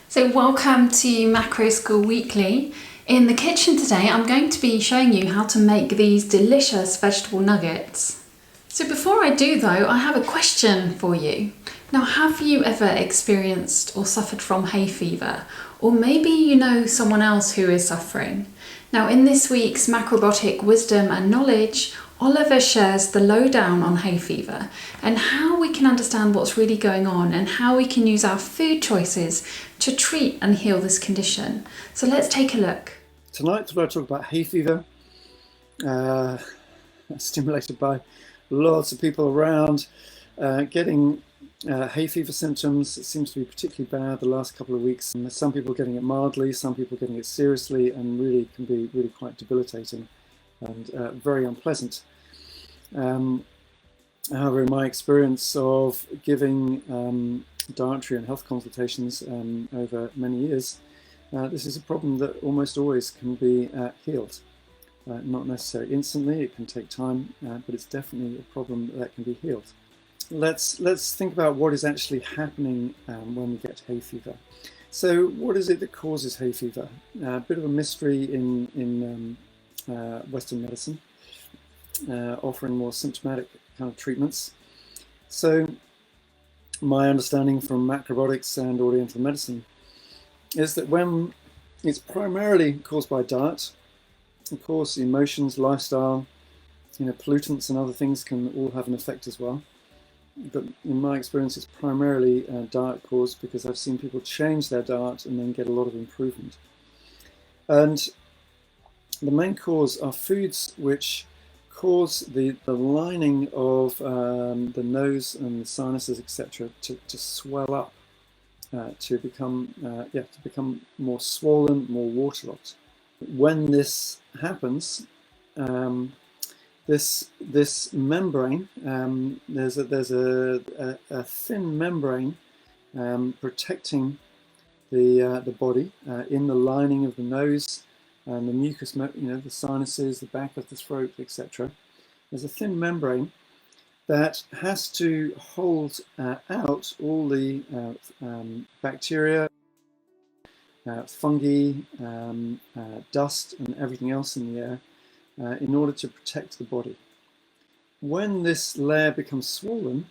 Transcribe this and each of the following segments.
So welcome to Macro School Weekly. In the kitchen today, I'm going to be showing you how to make these delicious vegetable nuggets. So before I do though, I have a question for you. Now, have you ever experienced or suffered from hay fever? Or maybe you know someone else who is suffering. Now, in this week's Macrobiotic Wisdom and Knowledge, Oliver shares the lowdown on hay fever and how we can understand what's really going on and how we can use our food choices to treat and heal this condition. So let's take a look. Tonight, we're going to talk about hay fever, stimulated by lots of people around getting hay fever symptoms. It seems to be particularly bad the last couple of weeks. And some people getting it mildly, some people getting it seriously, and really can be really quite debilitating and very unpleasant. However, in my experience of giving dietary and health consultations over many years, this is a problem that almost always can be healed. Not necessarily instantly, it can take time, but it's definitely a problem that can be healed. Let's think about what is actually happening when we get hay fever. So what is it that causes hay fever? A bit of a mystery in Western medicine, offering more symptomatic kind of treatments. So my understanding from macrobiotics and oriental medicine is that when it's primarily caused by diet, of course emotions, lifestyle, pollutants and other things can all have an effect as well. But in my experience, it's primarily diet caused, because I've seen people change their diet and then get a lot of improvement. And the main cause are foods which cause the lining of the nose and the sinuses, etc., to swell up, to become more swollen, more waterlogged. When this happens, this membrane, there's a thin membrane protecting the body in the lining of the nose and the mucous, the sinuses, the back of the throat, etc. There's a thin membrane that has to hold out all the bacteria, fungi, dust and everything else in the air in order to protect the body. When this layer becomes swollen,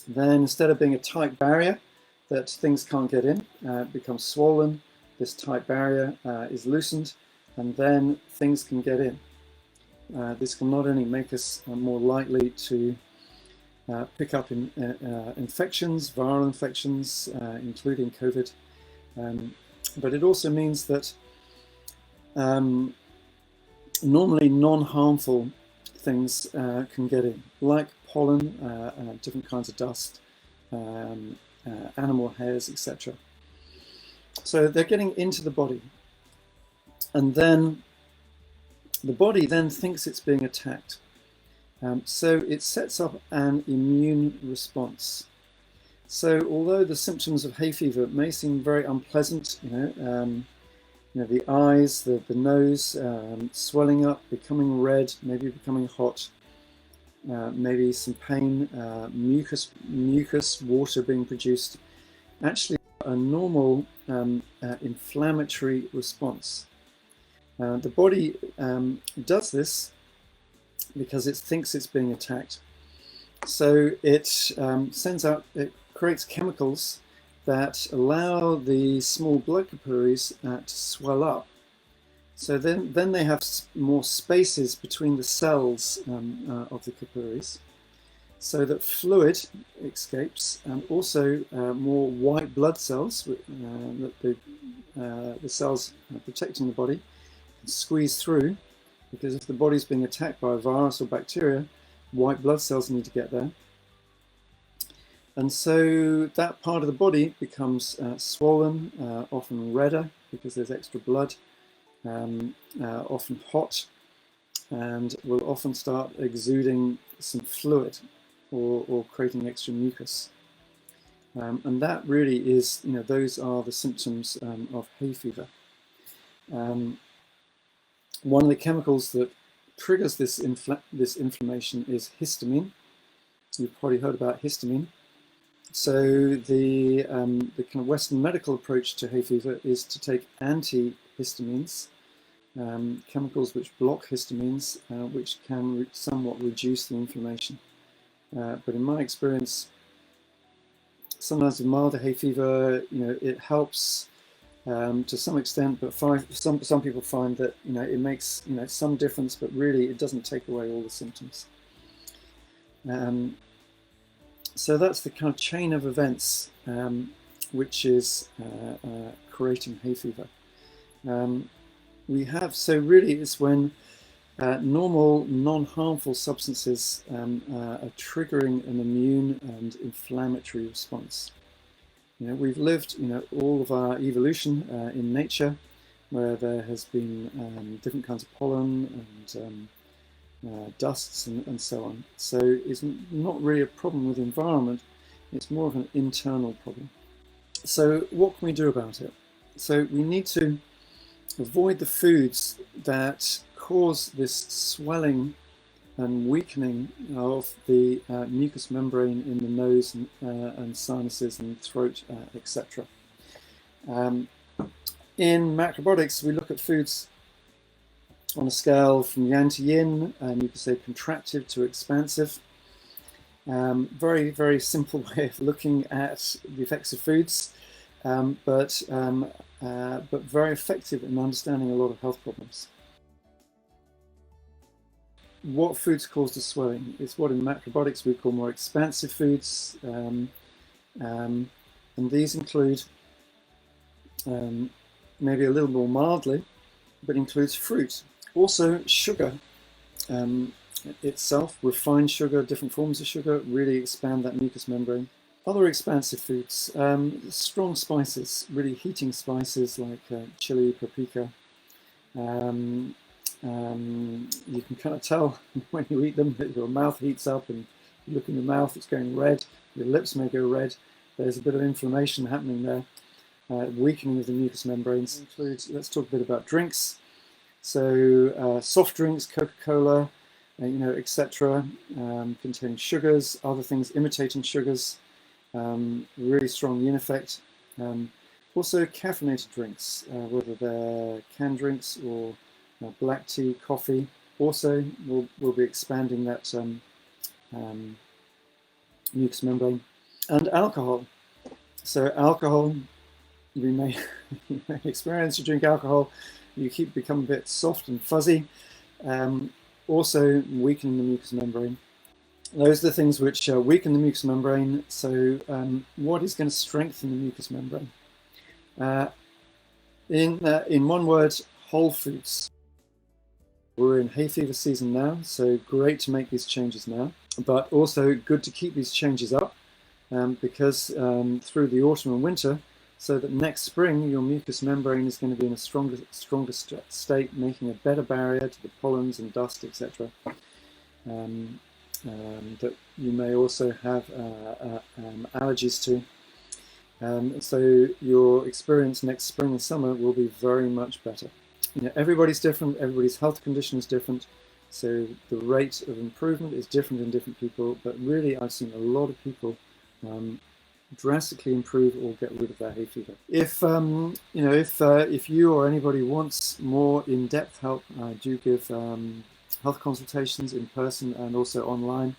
then instead of being a tight barrier that things can't get in, it becomes swollen. This tight barrier is loosened, and then things can get in. This can not only make us more likely to pick up infections, viral infections, including COVID, but it also means that normally non-harmful things can get in, like pollen, different kinds of dust, animal hairs, etc. So they're getting into the body, and then the body then thinks it's being attacked. So it sets up an immune response. So although the symptoms of hay fever may seem very unpleasant, the eyes, the nose swelling up, becoming red, maybe becoming hot, maybe some pain, mucus, water being produced, actually a normal inflammatory response. The body does this because it thinks it's being attacked. So it it creates chemicals that allow the small blood capillaries to swell up. So then they have more spaces between the cells of the capillaries, so that fluid escapes, and also more white blood cells, that the cells protecting the body can squeeze through, because if the body's being attacked by a virus or bacteria, white blood cells need to get there. And so that part of the body becomes swollen, often redder because there's extra blood, often hot, and will often start exuding some fluid or creating extra mucus. And that really is, those are the symptoms of hay fever. One of the chemicals that triggers this inflammation is histamine. You've probably heard about histamine. So the kind of Western medical approach to hay fever is to take antihistamines, chemicals which block histamines, which can somewhat reduce the inflammation. But in my experience, sometimes with milder hay fever, it helps to some extent, but some people find that it makes some difference, but really it doesn't take away all the symptoms. So that's the kind of chain of events which is creating hay fever. So really it's when normal, non-harmful substances are triggering an immune and inflammatory response. We've lived, all of our evolution in nature, where there has been different kinds of pollen and dusts and so on. So it's not really a problem with the environment, it's more of an internal problem. So what can we do about it? So we need to avoid the foods that cause this swelling and weakening of the mucous membrane in the nose and sinuses and throat, etc. In macrobiotics, we look at foods on a scale from yang to yin, and you could say contractive to expansive. Very, very simple way of looking at the effects of foods, but very effective in understanding a lot of health problems. What foods cause the swelling? It's what in macrobiotics we call more expansive foods, and these include, maybe a little more mildly, but includes fruit. Also sugar itself, refined sugar, different forms of sugar, really expand that mucous membrane. Other expansive foods, strong spices, really heating spices like chili, paprika. You can kind of tell when you eat them that your mouth heats up, and you look in your mouth, it's going red, your lips may go red, there's a bit of inflammation happening there, weakening of the mucous membranes. Includes, let's talk a bit about drinks. So soft drinks, Coca-Cola, etc., containing sugars, other things imitating sugars, really strong yin effect. Also caffeinated drinks, whether they're canned drinks or black tea, coffee, also will be expanding that mucous membrane. And alcohol. So alcohol, you may experience, you drink alcohol, you become a bit soft and fuzzy, also weakening the mucous membrane. Those are the things which weaken the mucous membrane. So what is going to strengthen the mucous membrane? In one word, whole foods. We're in hay fever season now, so great to make these changes now, but also good to keep these changes up because through the autumn and winter, so that next spring your mucous membrane is going to be in a stronger state, making a better barrier to the pollens and dust, etc. That you may also have allergies to. So your experience next spring and summer will be very much better. Everybody's different, everybody's health condition is different, so the rate of improvement is different in different people, but really I've seen a lot of people drastically improve or get rid of their hay fever. If you or anybody wants more in-depth help, I do give health consultations in person and also online,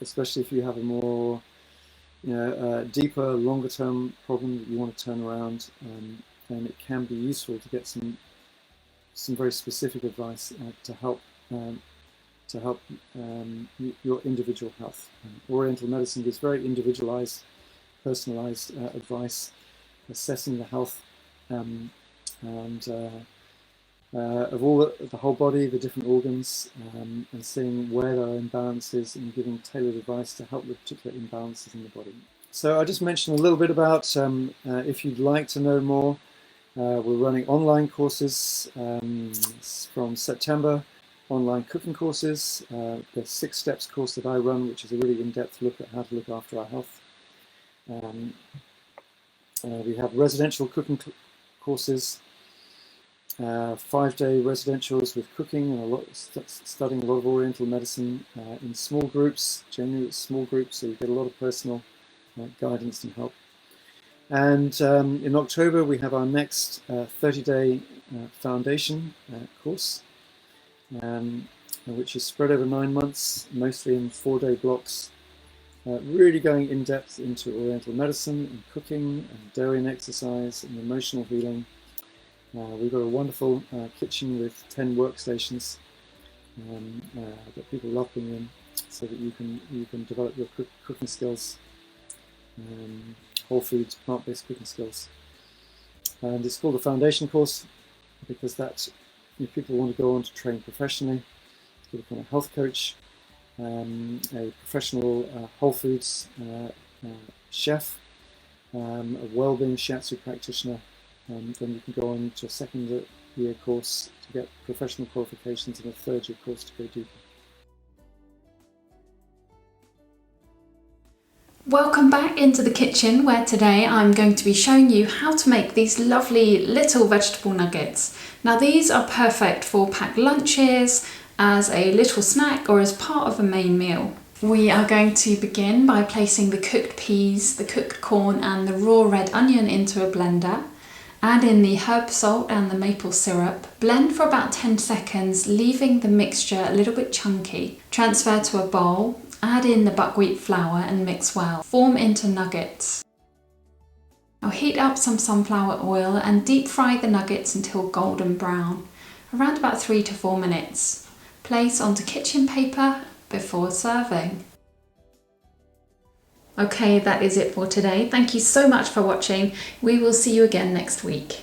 especially if you have a more deeper, longer-term problem that you want to turn around, then it can be useful to get some very specific advice to help your individual health. Oriental medicine gives very individualized, personalized advice, assessing the health of the whole body, the different organs, and seeing where there are imbalances and giving tailored advice to help with particular imbalances in the body. So I just mentioned a little bit about, if you'd like to know more, we're running online courses from September, online cooking courses, the 6 Steps course that I run, which is a really in-depth look at how to look after our health. We have residential cooking courses, 5-day residentials with cooking and studying a lot of Oriental medicine in small groups, generally it's small groups, so you get a lot of personal guidance and help. And in October we have our next 30-day foundation course, which is spread over 9 months, mostly in 4-day blocks, really going in depth into Oriental medicine and cooking and Darien exercise and emotional healing. We've got a wonderful kitchen with 10 workstations that people love being in, so that you can develop your cooking skills, whole foods, plant-based cooking skills. And it's called the foundation course because that, if people want to go on to train professionally, to become a health coach, a professional whole foods chef, a well-being shiatsu practitioner, then you can go on to a 2nd year course to get professional qualifications and a 3rd year course to go deeper. Welcome back into the kitchen, where today I'm going to be showing you how to make these lovely little vegetable nuggets. Now these are perfect for packed lunches, as a little snack or as part of a main meal. We are going to begin by placing the cooked peas, the cooked corn and the raw red onion into a blender. Add in the herb salt and the maple syrup. Blend for about 10 seconds, leaving the mixture a little bit chunky. Transfer to a bowl. Add in the buckwheat flour and mix well. Form into nuggets. Now heat up some sunflower oil and deep fry the nuggets until golden brown, around about 3 to 4 minutes. Place onto kitchen paper before serving. Okay, that is it for today. Thank you so much for watching. We will see you again next week.